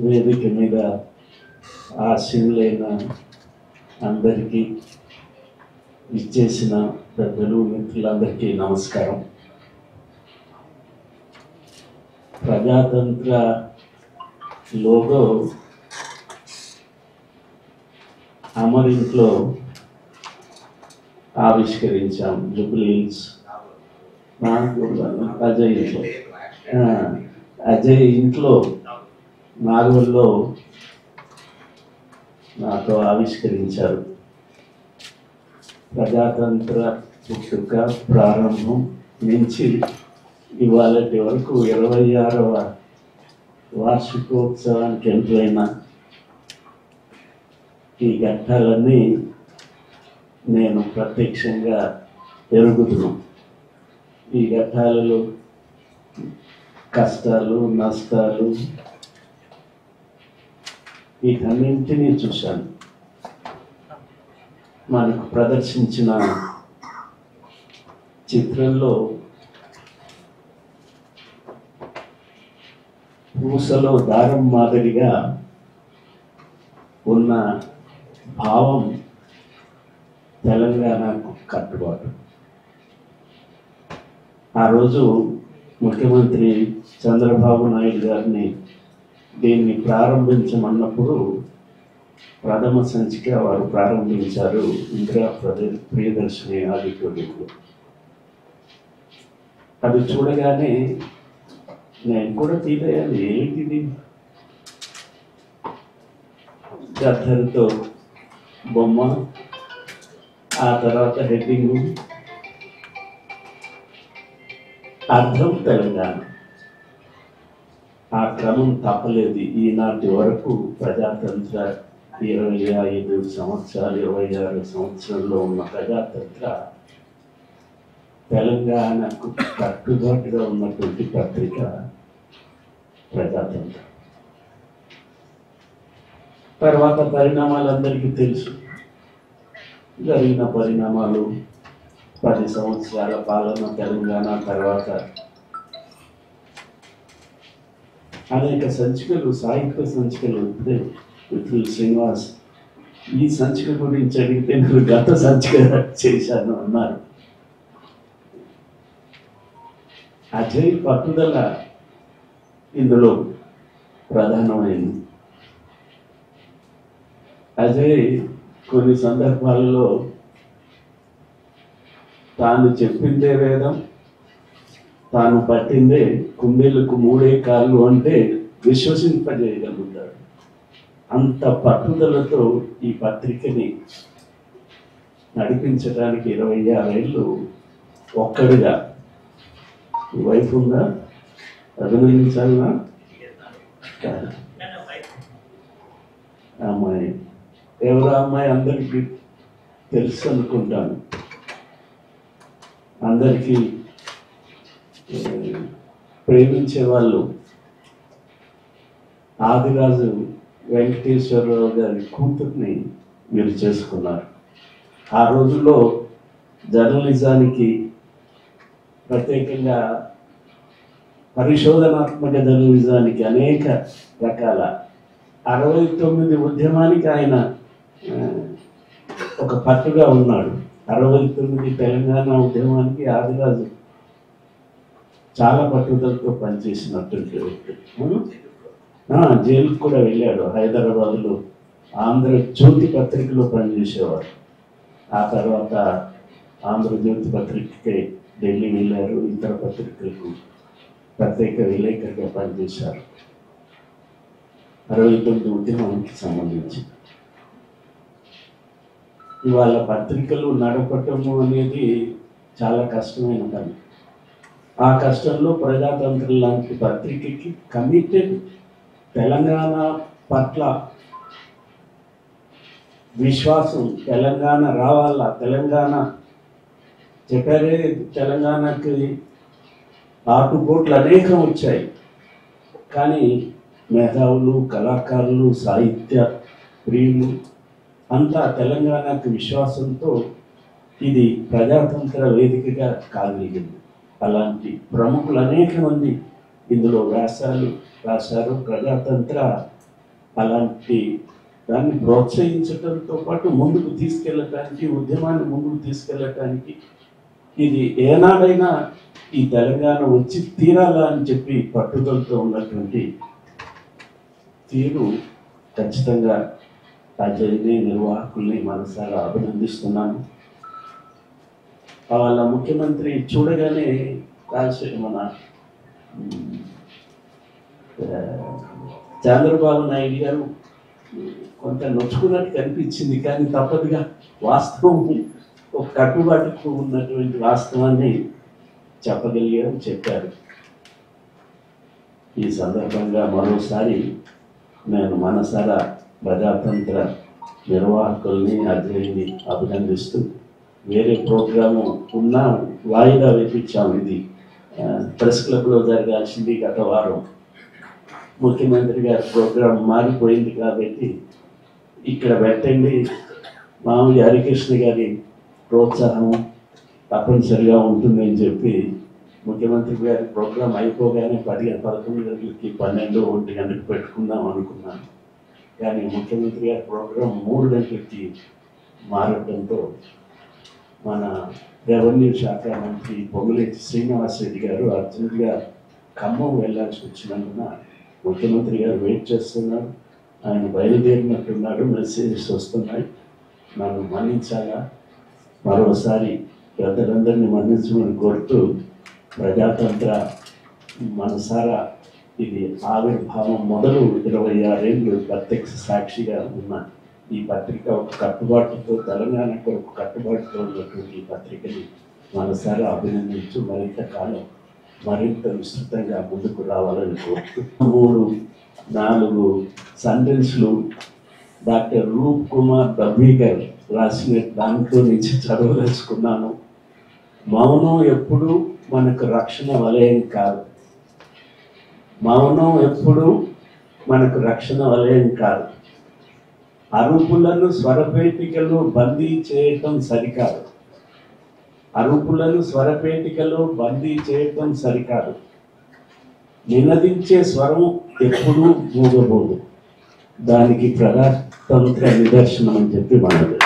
వేదిక మీద ఆశీనులైన అందరికీ, ఇచ్చేసిన పెద్దలు మిత్రులందరికీ నమస్కారం. ప్రజాతంత్ర లోగో అమరింట్లో ఆవిష్కరించాం. జూబ్లీ హిల్స్ అజయ్ ఇంట్లో నాగవల్లో నాతో ఆవిష్కరించారు. ప్రజాతంత్ర పుట్టుక ప్రారంభం నుంచి ఇవాళటి వరకు 26వ వార్షికోత్సవానికి ఎంతైన ఈ ఘట్టాలన్నీ నేను ప్రత్యక్షంగా ఎరుగుతున్నాను. ఈ ఘట్టాలలో కష్టాలు, నష్టాలు వీటన్నింటినీ చూశాను. మనకు ప్రదర్శించిన చిత్రంలో పూసలో దారం మాదిరిగా ఉన్న భావం తెలంగాణకు కట్టుబాటు. ఆ రోజు ముఖ్యమంత్రి చంద్రబాబు నాయుడు గారిని దీన్ని ప్రారంభించమన్నప్పుడు ప్రథమ సంచిక వారు ప్రారంభించారు ఇందిరా ప్రియదర్శిని ఆడిటోరియంలో. అది చూడగానే నేను కూడా ఫీల్ అయ్యాను, ఏంటిది గద్దరితో బొమ్మ, ఆ తర్వాత హెడ్డింగ్, అర్థం తెలంగాణ. ఆ క్రమం తప్పలేదు. ఈనాటి వరకు ప్రజాతంత్ర 25 సంవత్సరాలు 26 సంవత్సరంలో ఉన్న ప్రజాతంత్ర తెలంగాణకు కట్టుబాటుగా ఉన్నటువంటి పత్రిక ప్రజాతంత్ర. తర్వాత పరిణామాలు అందరికీ తెలుసు. జరిగిన పరిణామాలు 10 సంవత్సరాల పాలన తెలంగాణ తర్వాత అనేక సంచికలు, సాహిత్య సంచికలు. విఠల్ శ్రీనివాస్ ఈ సంచిక గురించి అడిగితే నేను గత సంచిక చేశాను అన్నారు. అజయ్ పట్టుదల ఇందులో ప్రధానమైంది. అజయ్ కొన్ని సందర్భాల్లో తాను చెప్పిందే వేదం, తాను పట్టిందే కుందేలకు 3 కాళ్ళు అంటే విశ్వసింపజేయగలుగుతాడు. అంత పట్టుదలతో ఈ పత్రికని నడిపించడానికి 26 ఏళ్ళు ఒక్కడిగా. వైఫ్ ఉందా? అభినందించాలనా? అమ్మాయి ఎవరో అమ్మాయి అందరికీ తెలుసు అనుకుంటాను. అందరికీ ప్రేమించే వాళ్ళు ఆదిరాజు వెంకటేశ్వరరావు గారి కూతుర్ని మీరు చేసుకున్నారు. ఆ రోజుల్లో జర్నలిజానికి ప్రత్యేకంగా పరిశోధనాత్మక జర్నలిజానికి అనేక రకాల 69 ఉద్యమానికి ఆయన ఒక పట్టుగా ఉన్నాడు. 69 తెలంగాణ ఉద్యమానికి ఆదిరాజు చాలా పట్టుదలతో పనిచేసినటువంటి వ్యక్తి. జైలుకు కూడా వెళ్ళాడు. హైదరాబాద్లో ఆంధ్రజ్యోతి పత్రికలో పనిచేసేవాడు. ఆ తర్వాత ఆంధ్రజ్యోతి పత్రికకి ఢిల్లీ వెళ్ళారు. ఇతర పత్రికలకు ప్రత్యేక విలేకరుగా పనిచేశారు. 69 ఉద్యమానికి సంబంధించి ఇవాళ పత్రికలు నడపటము అనేది చాలా కష్టమైన పని. ఆ కష్టంలో ప్రజాతంత్రం లాంటి పత్రికకి కమిటెడ్, తెలంగాణ పట్ల విశ్వాసం, తెలంగాణ రావాలా, తెలంగాణ చెప్పారే, తెలంగాణకి ఆటుపోట్లు అనేకం వచ్చాయి. కానీ మేధావులు, కళాకారులు, సాహిత్య ప్రియులు అంతా తెలంగాణకు విశ్వాసంతో ఇది ప్రజాతంత్ర వేదికగా కాగలిగింది. అలాంటి ప్రముఖులు అనేక మంది ఇందులో వ్యాసాలు రాశారు. ప్రజాతంత్ర అలాంటి దాన్ని ప్రోత్సహించడంతో పాటు ముందుకు తీసుకెళ్ళటానికి, ఉద్యమాన్ని ముందుకు తీసుకెళ్ళటానికి ఇది ఏనాడైనా ఈ తెలంగాణ వచ్చి తీరాలా అని చెప్పి పట్టుదలతో ఉన్నటువంటి తీరు ఖచ్చితంగా అజయ్ని, నిర్వాహకుల్ని మనసారా అభినందిస్తున్నాను. వాళ్ళ ముఖ్యమంత్రి చూడగానే మన చంద్రబాబు నాయుడు గారు కొంత నొచ్చుకున్నట్టు కనిపించింది, కానీ తప్పదుగా వాస్తవం, ఒక కట్టుబాటుకు ఉన్నటువంటి వాస్తవాన్ని చెప్పగలిగారు, చెప్పారు. ఈ సందర్భంగా మరోసారి నేను మనసారా ప్రజాతంత్ర నిర్వాహకుల్ని, అజయ్ని అభినందిస్తూ, వేరే ప్రోగ్రాము ఉన్నా వాయిదా వేపించాము. ఇది ప్రెస్ క్లబ్లో జరగాల్సింది గత వారం. ముఖ్యమంత్రి గారి ప్రోగ్రాం మారిపోయింది కాబట్టి ఇక్కడ పెట్టండి, మామూలు హరికృష్ణ గారి ప్రోత్సాహం తప్పనిసరిగా ఉంటుందని చెప్పి ముఖ్యమంత్రి గారి ప్రోగ్రాం అయిపోగానే 11 గంటలకి 12, 1 గంటలకు పెట్టుకుందాం అనుకున్నాను. కానీ ముఖ్యమంత్రి గారి ప్రోగ్రాం 3 గంటలకి మారడంతో మన రెవెన్యూ శాఖ మంత్రి పొంగులేటి శ్రీనివాసరెడ్డి గారు అర్జెంటుగా ఖమ్మం వెళ్ళాల్సి వచ్చినందున ముఖ్యమంత్రి గారు వెయిట్ చేస్తున్నారు. ఆయన బయలుదేరినట్టున్నాడు, మెసేజెస్ వస్తున్నాయి. నన్ను మన్నించాలా, మరోసారి పెద్దలందరినీ మన్నించమని కోరుతూ, ప్రజాతంత్ర మనసారా ఇది ఆవిర్భావం మొదలు 26 ఏళ్ళు ప్రత్యక్ష సాక్షిగా ఉన్న ఈ పత్రిక ఒక కట్టుబాటుతో, తెలంగాణకు ఒక కట్టుబాటుతో ఉన్నటువంటి ఈ పత్రికని మనసారా అభినందించు, మరింత కాలం మరింత విస్తృతంగా ముందుకు రావాలని కోరుతూ 3-4 సెంటెన్స్లు డాక్టర్ రూప్ కుమార్ దబ్బీకర్ రాసిన దాంట్లో నుంచి చదవదలుచుకున్నాను. మౌనం ఎప్పుడు మనకు రక్షణ వలయం కాదు. మౌనం ఎప్పుడు మనకు రక్షణ వలయం కాదు. అరుపులను స్వరపేటికలో బందీ చేయటం సరికాదు. అరుపులను స్వరపేటికలో బందీ చేయటం సరికాదు. నినదించే స్వరం ఎప్పుడూ మూగబోదు. దానికి ప్రజాతంత్ర నిదర్శనం అని చెప్పి మనది.